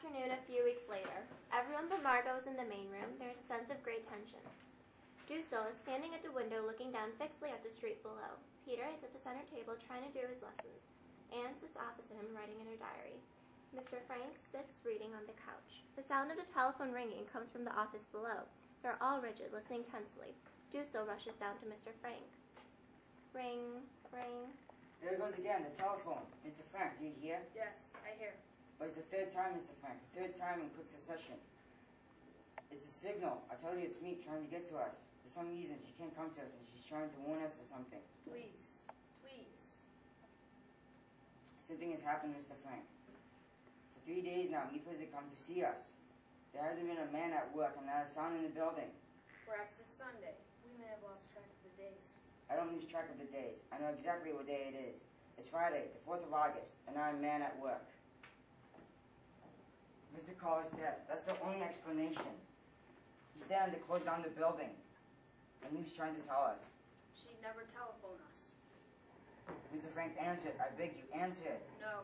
afternoon a few weeks later. Everyone but Margot is in the main room. There is a sense of great tension. Dussel is standing at the window looking down fixedly at the street below. Peter is at the center table trying to do his lessons. Anne sits opposite him writing in her diary. Mr. Frank sits reading on the couch. The sound of the telephone ringing comes from the office below. They're all rigid, listening tensely. Dussel rushes down to Mr. Frank. Ring, ring. There it goes again, the telephone. Mr. Frank, do you hear? Yes, I hear. But it's the third time, Mr. Frank. The third time in quick succession. It's a signal. I tell you, it's me trying to get to us. For some reason, she can't come to us, and she's trying to warn us or something. Please, please. Something has happened, Mr. Frank. For 3 days now, Meepo hasn't come to see us. There hasn't been a man at work and not a sound in the building. Perhaps it's Sunday. We may have lost track of the days. I don't lose track of the days. I know exactly what day it is. It's Friday, the 4th of August, and not a man at work. Mr. Call is dead. That's the only explanation. He's dead and they closed down the building. And he was trying to tell us. She'd never telephone us. Mr. Frank, answer it. I beg you, answer it. No.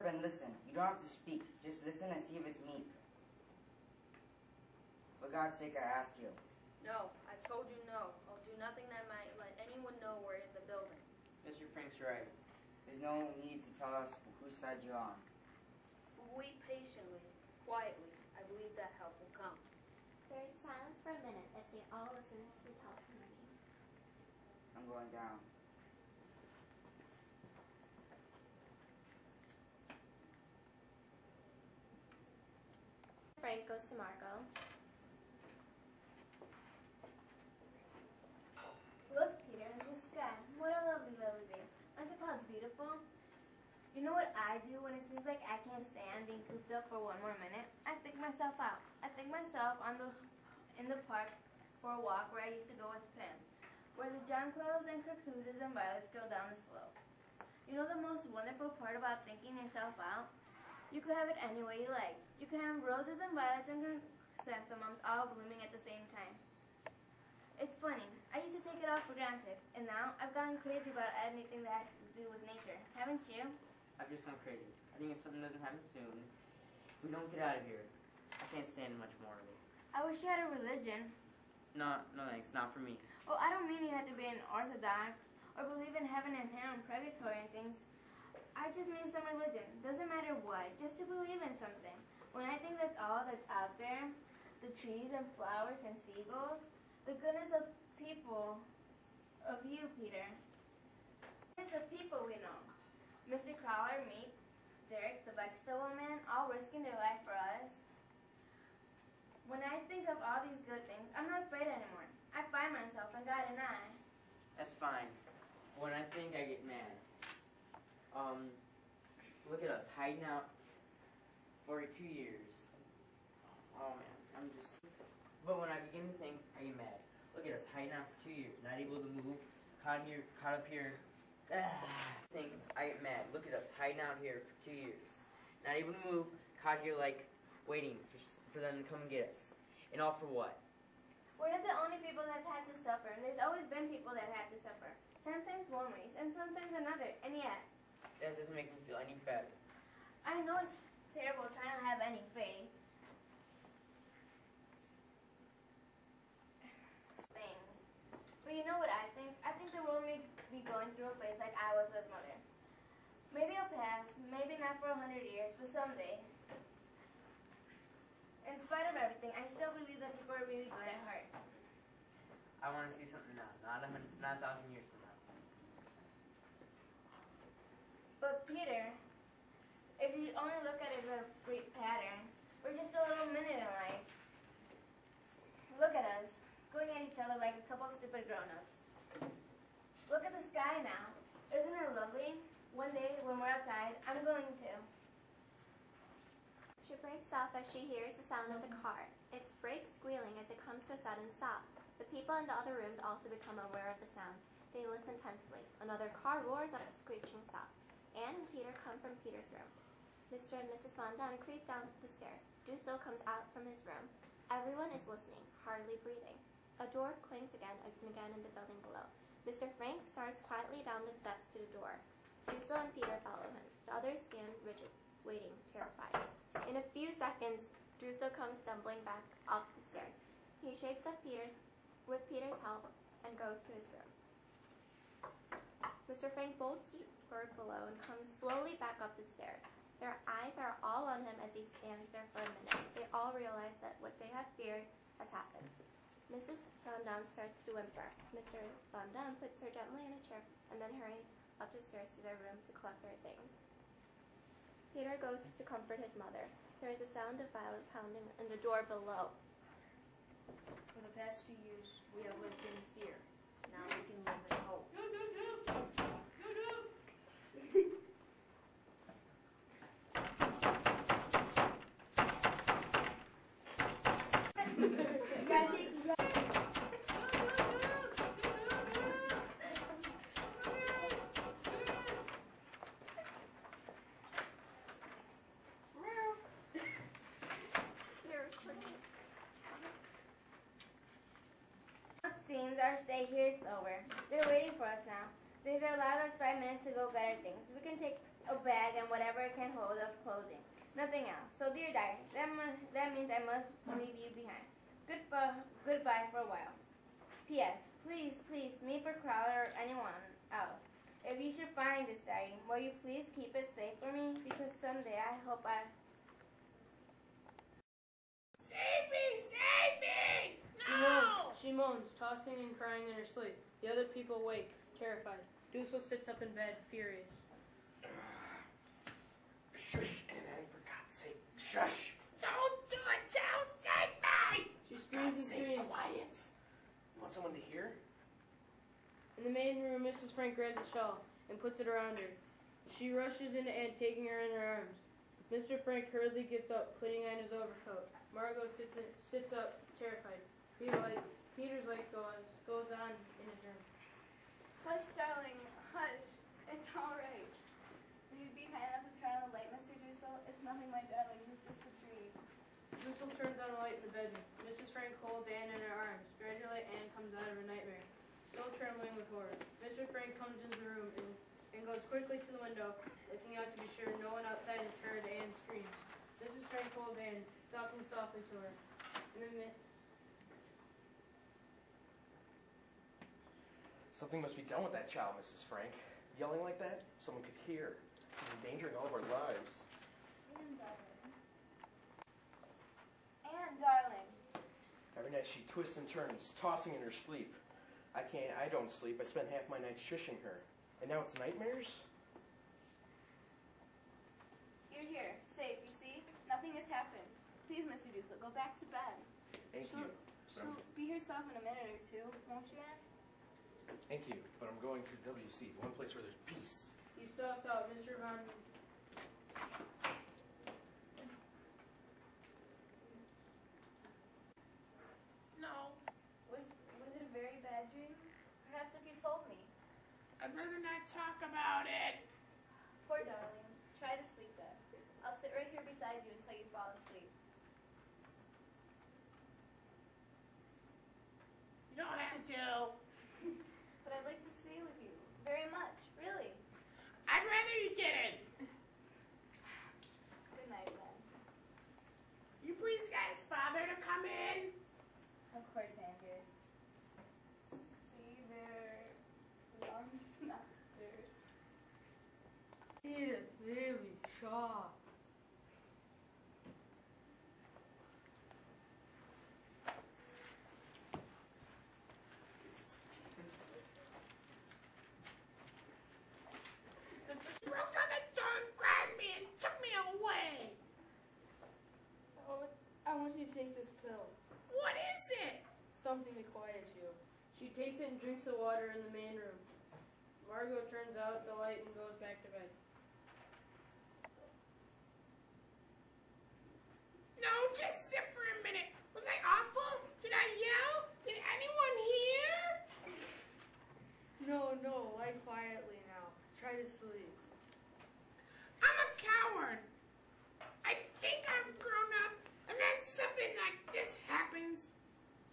And listen. You don't have to speak. Just listen and see if it's me. For God's sake, I ask you. No, I told you no. I'll do nothing that might let anyone know we're in the building. Mr. Frank's right. There's no need to tell us whose side you're on. If we wait patiently, quietly, I believe that help will come. There is silence for a minute as they all listen to the telephone ringing. I'm going down. Frank goes to Margot. Look, Peter, the sky. What a lovely, lovely day. Aren't the clouds beautiful? You know what I do when it seems like I can't stand being cooped up for one more minute? I think myself out. I think myself in the park for a walk where I used to go with Pim, where the jonquils and crocus and violets go down the slope. You know the most wonderful part about thinking yourself out? You could have it any way you like. You could have roses and violets and chrysanthemums all blooming at the same time. It's funny. I used to take it all for granted, and now I've gotten crazy about anything that has to do with nature. Haven't you? I've just gone crazy. I think if something doesn't happen soon, if we don't get out of here, I can't stand much more of it. I wish you had a religion. No thanks, not for me. Oh, I don't mean you have to be an Orthodox or believe in heaven and hell and purgatory and things. I just mean some religion. Doesn't matter what, just to believe in something. When I think that's all that's out there, the trees and flowers and seagulls, the goodness of people, of you, Peter. The goodness of people we know. Mr. Crawler, me, Derek, the vegetable man, all risking their life for us. When I think of all these good things, I'm not afraid anymore. I find myself in God and I. That's fine. When I think, I get mad. Look at us, hiding out for 2 years. Oh man, but when I begin to think, I get mad. Look at us, hiding out for 2 years, not able to move, caught up here. Think, I get mad. Look at us, hiding out here for 2 years, not able to move, caught here like, waiting for them to come and get us. And all for what? We're not the only people that had to suffer. There's always been people that had to suffer. Sometimes one race, and sometimes another, and yet. That doesn't make me feel any better. I know it's terrible trying to have any faith. Things. But you know what I think? I think the world may be going through a phase like I was with Mother. Maybe it'll pass, maybe not for 100 years, but someday. In spite of everything, I still believe that people are really good at heart. I want to see something now, not 1,000 years from now. But Peter, if you only look at it as a brief pattern, we're just a little minute in life. Look at us, going at each other like a couple of stupid grown-ups. Look at the sky now. Isn't it lovely? One day, when we're outside, I'm going to. She breaks off as she hears the sound of the car. Its brakes squealing as it comes to a sudden stop. The people in the other rooms also become aware of the sound. They listen tensely. Another car roars at a screeching stop. Anne and Peter come from Peter's room. Mr. and Mrs. Von Dunn creep down the stairs. Dussel comes out from his room. Everyone is listening, hardly breathing. A door clangs again and again in the building below. Mr. Frank starts quietly down the steps to the door. Dussel and Peter follow him. The others stand rigid, waiting, terrified. In a few seconds, Drusilla comes stumbling back up the stairs. He shakes up with Peter's help and goes to his room. Mr. Frank bolts the door below and comes slowly back up the stairs. Their eyes are all on him as he stands there for a minute. They all realize that what they have feared has happened. Mrs. Van Dam starts to whimper. Mr. Van Dam puts her gently in a chair and then hurries up the stairs to their room to collect their things. Peter goes to comfort his mother. There is a sound of violent pounding on the door below. For the past 2 years, we have lived in fear. Now we can live in hope. Seems our stay here is over. They're waiting for us now. They've allowed us 5 minutes to go get our things. We can take a bag and whatever it can hold of clothing. Nothing else. So, dear diary, that means I must leave you behind. Goodbye for a while. P.S. Please, me for Crowler or anyone else. If you should find this diary, will you please keep it safe for me? Because someday I hope I... Save me! Save me! No! She moans, tossing and crying in her sleep. The other people wake, terrified. Dussel sits up in bed, furious. Shush, Annie, for God's sake. Shush! Don't do it! Don't take me! She screams and screams. Quiet! You want someone to hear? In the main room, Mrs. Frank grabs a shawl and puts it around her. She rushes into Anne, taking her in her arms. Mr. Frank hurriedly gets up, putting on his overcoat. Margot sits up, terrified. Peter's light goes on in his room. Hush, darling, hush. It's all right. Will you be kind enough to turn on the light, Mr. Dussel? It's nothing, my darling. It's just a dream. Dussel turns on the light in the bedroom. Mrs. Frank holds Anne in her arms. Gradually, Anne comes out of her nightmare, still trembling with horror. Mr. Frank comes into the room and goes quickly to the window, looking out to be sure no one outside has heard Anne's screams. Mrs. Frank holds Anne, talking softly to her. Something must be done with that child, Mrs. Frank. Yelling like that? Someone could hear. She's endangering all of our lives. Anne, darling. Every night she twists and turns, tossing in her sleep. I don't sleep. I spend half my night shushing her. And now it's nightmares? You're here, safe, you see? Nothing has happened. Please, Mr. Dussel, go back to bed. Thank you. She'll be herself in a minute or two, won't you, Anne? Thank you, but I'm going to WC, the one place where there's peace. He stalks out. Mr. Van... No, Was it a very bad dream? Perhaps if you told me. I'd rather not talk about it. Poor darling. Try to sleep then. I'll sit right here beside you until you fall asleep. You don't have to. But I'd like to stay with you. Very much, really. I'd rather you didn't. Good night, then. You please guys father to come in? Of course, Andrew. See there. Lunch master. It is really sharp. Broke on the door, grabbed me, and took me away. I want you to take this pill. What is it? Something to quiet you. She takes it and drinks the water in the main room. Margot turns out the light and goes back to bed. No, just sit for a minute. Was I awful? Did I yell? Did anyone hear? No, lie quietly now. Try to sleep. I'm a coward. I think I've grown up, and then something like this happens.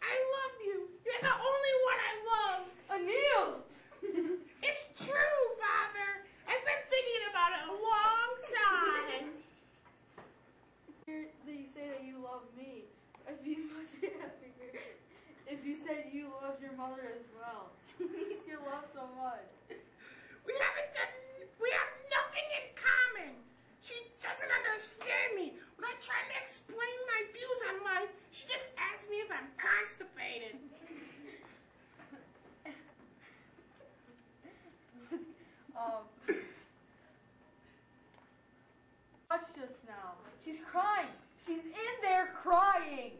I love you. You're the only one I love. Anil! It's true, Father. I've been thinking about it a long loves your mother as well. She needs your love so much. We have nothing in common. She doesn't understand me. When I try to explain my views on life, she just asks me if I'm constipated. Watch just now. She's crying. She's in there crying.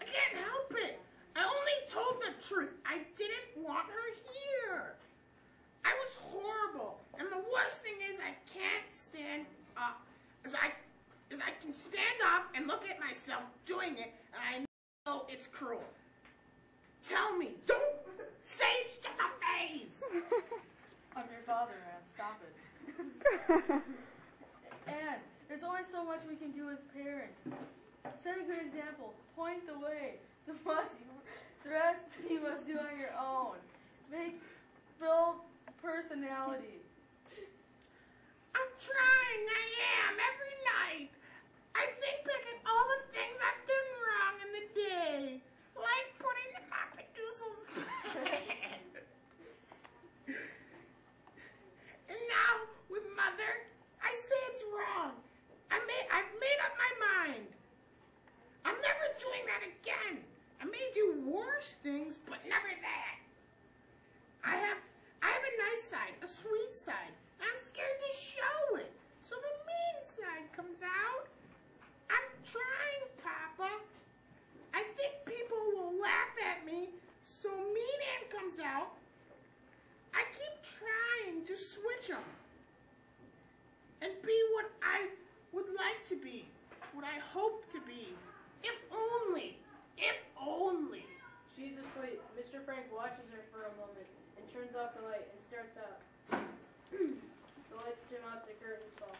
I can't help it. I only told the truth. I didn't want her here. I was horrible. And the worst thing is I can't stand up. As I can stand up and look at myself doing it, and I know it's cruel. Tell me, don't say it's just a phase. I'm your father, Anne. Stop it. Anne, there's only so much we can do as parents. Set a good example. Point the way. The rest you must do on your own. Build personality. I'm trying, I am, every night. I think back at all the things I've done wrong in the day. Like putting the Macadoosel's bed. And now, with Mother, I say it's wrong. I've made up my mind. I'm never doing that again. I may do worse things, but never that. I have a nice side, a sweet side. I'm scared to show it, so the mean side comes out. I'm trying, Papa. I think people will laugh at me, so mean Ann comes out. I keep trying to switch them and be what I would like to be, what I hope to be. If only. She's asleep. Mr. Frank watches her for a moment and turns off the light and starts up. The lights dim out, the curtains fall.